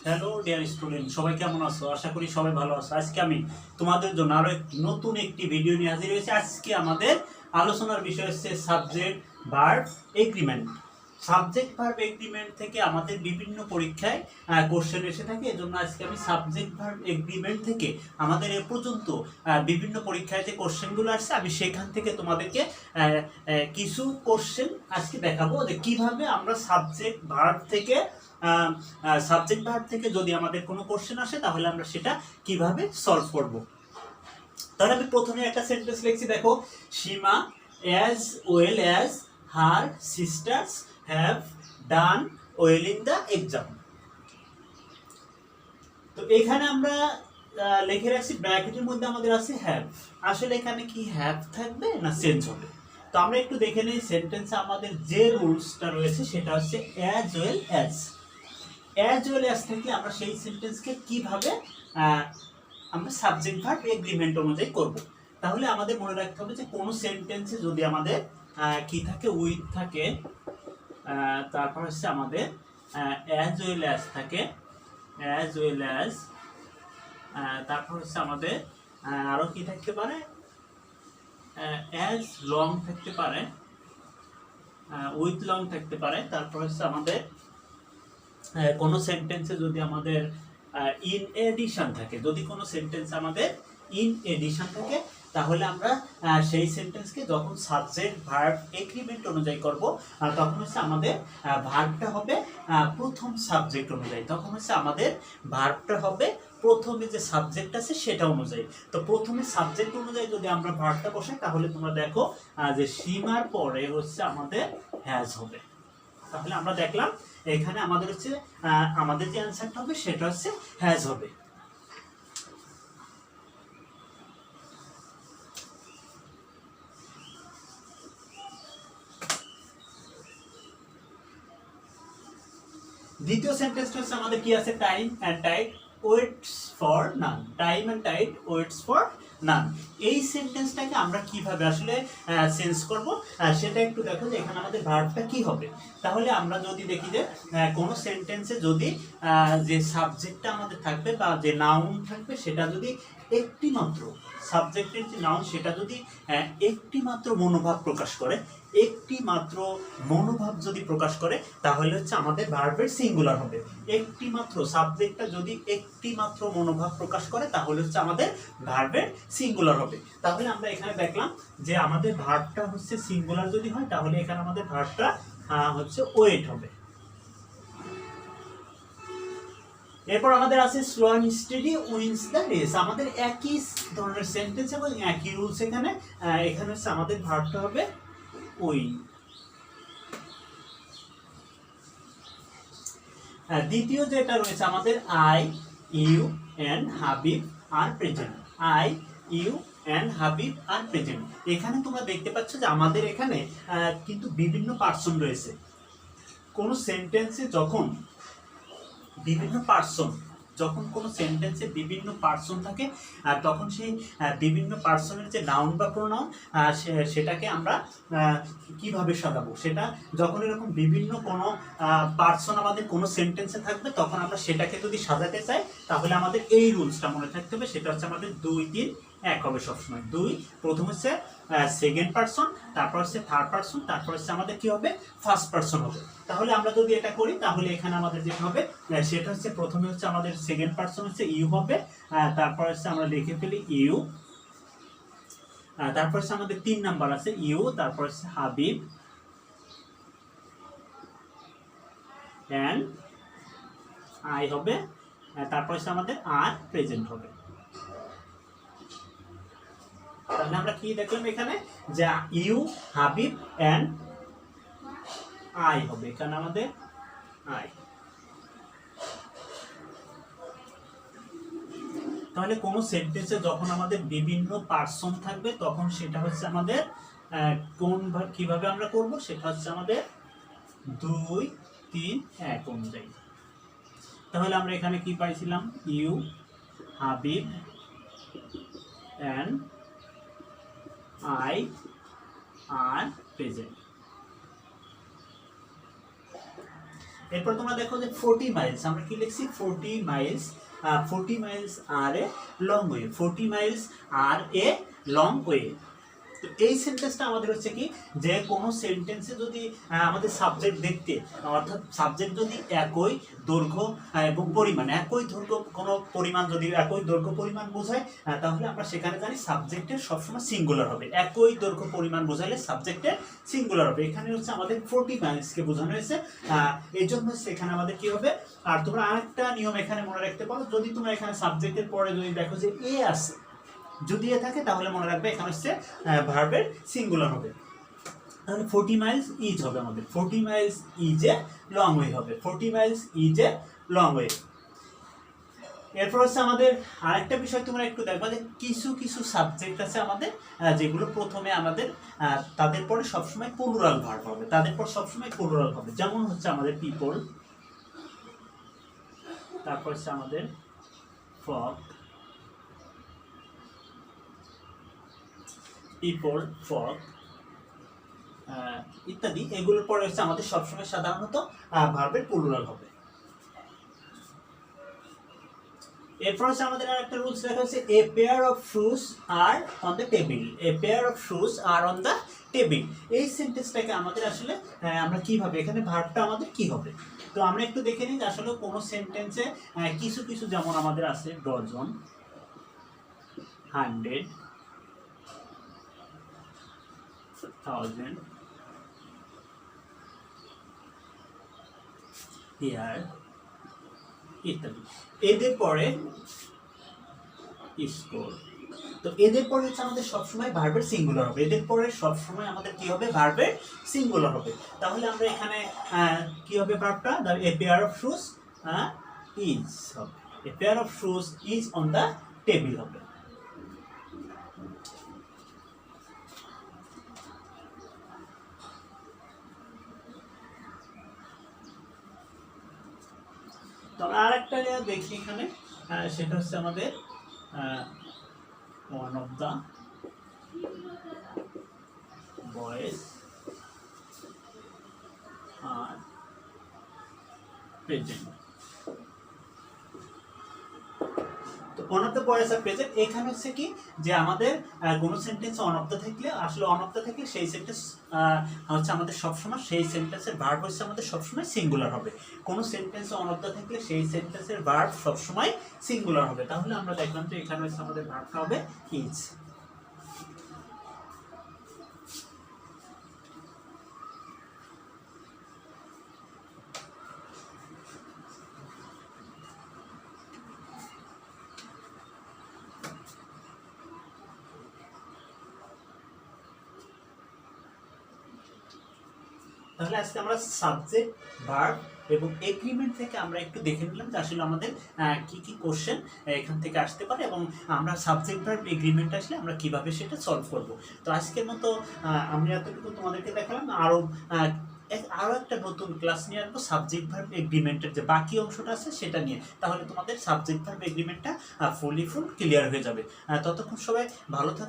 Hello dear student, সবাই কেমন আছো? আশা করি সবাই ভালো আছো। আজকে আমি তোমাদের জন্য আরো নতুন একটি ভিডিও নিয়ে হাজির হয়েছি। আজকে আমাদের আলোচনার বিষয় হচ্ছে subject verb agreement. Subject verb agreement থেকে আমাদের বিভিন্ন পরীক্ষায় কোশ্চেন এসে থাকে। এজন্য আজকে আমি সাবজেক্ট ভার্ব এগ্রিমেন্ট থেকে আমাদের এ পর্যন্ত বিভিন্ন পরীক্ষায় যে কোশ্চেনগুলো আসছে, আমি সেখান থেকে তোমাদেরকে কিছু কোশ্চেন আজকে দেখাবো যে কিভাবে আমরা সাবজেক্ট ভার্ব থেকে যদি আমাদের কোনো কোশ্চেন আসে তাহলে আমরা সেটা কিভাবে সলভ করব। তাহলে আমি প্রথমে একটা সেন্টেন্স লিখছি, দেখো। Seema as well as her sisters have done well in the exam. তো এখানে আমরা লিখে রাখছি ব্র্যাকেটের মধ্যে আমাদের আছে হ্যাভ। আসলে এখানে কি হ্যাভ থাকবে না চেঞ্জ হবে? তো আমরা একটু দেখে নেই সেন্টেন্সে আমাদের যে রুলসটা রয়েছে সেটা হচ্ছে as well as. As well as থেকে আমরা সেই সেন্টেন্সকে কিভাবে আমরা সাবজেক্ট ভার্ব এগ্রিমেন্ট অনুযায়ী করব। তাহলে আমাদের মনে রাখতে হবে যে কোনো সেন্টেন্সে যদি আমাদের কি থাকে, উইথ থাকে, তারপর হচ্ছে আমাদের অ্যাজ ওয়েল অ্যাজ থাকে, অ্যাজ ওয়েল অ্যাজ, তারপর হচ্ছে আমাদের আরও কি থাকতে পারে, অ্যাজ লং থাকতে পারে, উইথ লং থাকতে পারে। তারপর হচ্ছে আমাদের কোনো সেন্টেন্সে যদি আমাদের ইন এডিশন থাকে, যদি কোনো সেন্টেন্স আমাদের ইন এডিশন থাকে, তাহলে আমরা সেই সেন্টেন্সকে যখন সাবজেক্ট ভার্ব এগ্রিমেন্ট অনুযায়ী করব, তখন হচ্ছে আমাদের ভার্বটা হবে প্রথম সাবজেক্ট অনুযায়ী। তখন হচ্ছে আমাদের ভার্বটা হবে প্রথমে যে সাবজেক্ট আছে সেটা অনুযায়ী। তো প্রথমে সাবজেক্ট অনুযায়ী যদি আমরা ভার্বটা বসাই, তাহলে তোমরা দেখো যে সীমার পরে হচ্ছে আমাদের হ্যাজ হবে। তাহলে আমরা দেখলাম এখানে আমাদের হচ্ছে আমাদের যে অ্যান্সারটা হবে সেটা হচ্ছে হ্যাজ হবে। দ্বিতীয় সেন্টেন্সটা হচ্ছে আমাদের কি আছে, time and tide waits for none. Time and tide waits for none. এই সেন্টেন্সটাকে আমরা কিভাবে আসলে চেঞ্জ করব সেটা একটু দেখো যে এখানে আমাদের ভার্বটা কি হবে। তাহলে আমরা যদি দেখি যে কোনো সেন্টেন্সে যদি যে সাবজেক্টটা আমাদের থাকবে বা যে নাউন থাকবে সেটা যদি একটি মাত্র সাবজেক্টের যে নাউন সেটা যদি একটি মাত্র মনোভাব প্রকাশ করে, একটি মাত্র মনোভাব যদি প্রকাশ করে, তাহলে হচ্ছে আমাদের ভার্বের সিঙ্গুলার হবে। একটি মাত্র সাবজেক্টটা যদি একটি মাত্র মনোভাব প্রকাশ করে তাহলে হচ্ছে আমাদের ভার্বের সিঙ্গুলার হবে। তাহলে আমরা এখানে দেখলাম যে আমাদের ভার্বটা হচ্ছে সিঙ্গুলার যদি হয়, তাহলে এখানে আমাদের ভার্বটা হচ্ছে ওয়েট হবে। এরপর আমাদের আছে slow and steady wins the race. আমাদের একই ধরনের সেন্টেন্স এবং একই রুলস। এখানে হচ্ছে আমাদের ভার্বটা হবে উইন। দ্বিতীয় যেটা রয়েছে আমাদের I you and Habib are present. I you and Habib are present. এখানে তোমরা দেখতে পাচ্ছ যে আমাদের এখানে কিন্তু বিভিন্ন পার্সন রয়েছে। কোনো সেন্টেন্সে যখন কোনো সেন্টেন্সে বিভিন্ন পার্সন থাকে, তখন সেই বিভিন্ন পার্সনের যে নাউন বা প্রোনাউন সেটাকে আমরা কিভাবে সাজাবো, সেটা যখন এরকম বিভিন্ন কোনো পার্সন আমাদের কোনো সেন্টেন্সে থাকবে, তখন আমরা সেটাকে যদি সাজাতে চাই তাহলে আমাদের এই রুলসটা মনে থাকতে হবে। সেটা হচ্ছে আমাদের 2, 3, 1 হবে সবসময়। 2 প্রথম হচ্ছে সেকেন্ড পার্সন, তারপর হচ্ছে থার্ড পার্সন, তারপর হচ্ছে আমাদের কি হবে, ফার্স্ট পার্সন হবে। তাহলে আমরা যদি এটা করি তাহলে এখানে আমাদের যেটা হবে সেটা হচ্ছে প্রথমে হচ্ছে আমাদের সেকেন্ড পার্সন হচ্ছে ইউ হবে, তারপর হচ্ছে আমরা লিখে ফেলি ইউ, তারপর হচ্ছে আমাদের 3 নাম্বার আছে ইউ, তারপর হচ্ছে হাবিব অ্যান্ড আই হবে, তারপর হচ্ছে আমাদের আর প্রেজেন্ট হবে। তাহলে আমরা কি দেখলাম এখানে যে ইউ, হাবিব অ্যান্ড আই হবে। এখানে আমাদের আই। তাহলে কোনো সেন্টেন্সে যখন আমাদের বিভিন্ন পার্সন থাকবে তখন সেটা হচ্ছে আমাদের কিভাবে আমরা করব, সেটা হচ্ছে আমাদের 2, 3, 1 অনুযায়ী। তাহলে আমরা এখানে কি পাইছিলাম, you, Habib and I are present. এরপর তোমরা দেখো যে 40 মাইলস, আমরা কি লিখছি 40 miles, 40 miles are a long way, 40 miles are a long way. তো এই সেন্টেন্সটা আমাদের হচ্ছে কি, যে কোনো সেন্টেন্সে যদি আমাদের সাবজেক্ট দেখতে, অর্থাৎ সাবজেক্ট যদি একই দৈর্ঘ্য এবং পরিমাণ, একই দৈর্ঘ্য কোনো পরিমাণ যদি একই দৈর্ঘ্য পরিমাণ বোঝায়, তাহলে আমরা সেখানে জানি সাবজেক্টের সবসময় সিঙ্গুলার হবে। একই দৈর্ঘ্য পরিমাণ বোঝাইলে সাবজেক্টের সিঙ্গুলার হবে। এখানে হচ্ছে আমাদের 40 মাইলসকে বোঝানো হয়েছে, এই জন্য সেখানে আমাদের কি হবে। আর তোমরা আরেকটা নিয়ম এখানে মনে রাখতে পারো, যদি তোমরা এখানে সাবজেক্টের পরে যদি দেখো যে এ আছে, যদি এ থাকে তাহলে মনে রাখবে এখানে হচ্ছে ভার্বের সিঙ্গুলার হবে। তাহলে 40 মাইলস ইজ হবে আমাদের, 40 Miles is a long way হবে, 40 Miles is a long way. এরপর হচ্ছে আমাদের আরেকটা বিষয় তোমরা একটু দেখবা যে কিছু কিছু সাবজেক্ট আছে আমাদের যেগুলো প্রথমে আমাদের তাদের পরে সবসময় প্লুরাল ভার্ব হবে, তাদের পর সবসময় প্লুরাল হবে। যেমন হচ্ছে আমাদের পিপল, তারপর হচ্ছে আমাদের ফ্রক, পিপল, ফ্রক ইত্যাদি। এগুলোর পরে হচ্ছে আমাদের সবসময় সাধারণত ভার্বের প্লুরাল হবে। এরপর হচ্ছে আমাদের আরেকটা রুলস দেখা হচ্ছে a pair of shoes are on the table, a pair of shoes are on the table. এই সেন্টেন্সটাকে আমাদের আসলে আমরা কিভাবে, এখানে ভার্বটা আমাদের কি হবে। তো আমরা একটু দেখে নিই যে আসলে কোনো সেন্টেন্সে কিছু কিছু, যেমন আমাদের আছে ডজন, 100, 1000, ইয়ার ইত্যাদি। এদের পরে স্কোর, তো এদের পরে হচ্ছে আমাদের সবসময় ভার্বের সিঙ্গুলার হবে, এদের পরে সবসময় আমাদের কি হবে, ভার্বের সিঙ্গুলার হবে। তাহলে আমরা এখানে কি হবে ভার্বটা, a pair of shoes is হবে, a pair of shoes is on the table হবে। তো আমরা আরেকটা দেখি এখানে, সেটা হচ্ছে আমাদের one of the boys are present. তো one of the boys are present, এখানে হচ্ছে কি যে আমাদের কোনো সেন্টেন্স অন অফ দ্য থাকলে, আসলে অন অফ দ্য থাকলে সেই সেন্টেন্স হচ্ছে আমাদের সবসময়, সেই সেন্টেন্সের ভার্ব হচ্ছে আমাদের সবসময় সিঙ্গুলার হবে। কোনো সেন্টেন্স অন অফ দ্য থাকলে সেই সেন্টেন্সের ভার্ব সবসময় সিঙ্গুলার হবে। তাহলে আমরা দেখলাম যে এখানে হচ্ছে আমাদের ভার্বটা হবে ইজ। তাহলে আজকে আমরা সাবজেক্ট, ভার্ব এবং এগ্রিমেন্ট থেকে আমরা একটু দেখে নিলাম যে আসলে আমাদের কি কি কোশ্চেন এখান থেকে আসতে পারে, এবং আমরা সাবজেক্ট, ভার্ব, এগ্রিমেন্ট আসলে আমরা কিভাবে সেটা সলভ করব। তো আজকের মতো আমি এতটুকু তোমাদেরকে দেখালাম। আরও একটা নতুন ক্লাস নিয়ে আসবো সাবজেক্ট, ভার্ব, এগ্রিমেন্টের যে বাকি অংশটা আছে সেটা নিয়ে। তাহলে তোমাদের সাবজেক্ট, ভার্ব, এগ্রিমেন্টটা ফুল ক্লিয়ার হয়ে যাবে। ততক্ষণ সবাই ভালো থাকবে।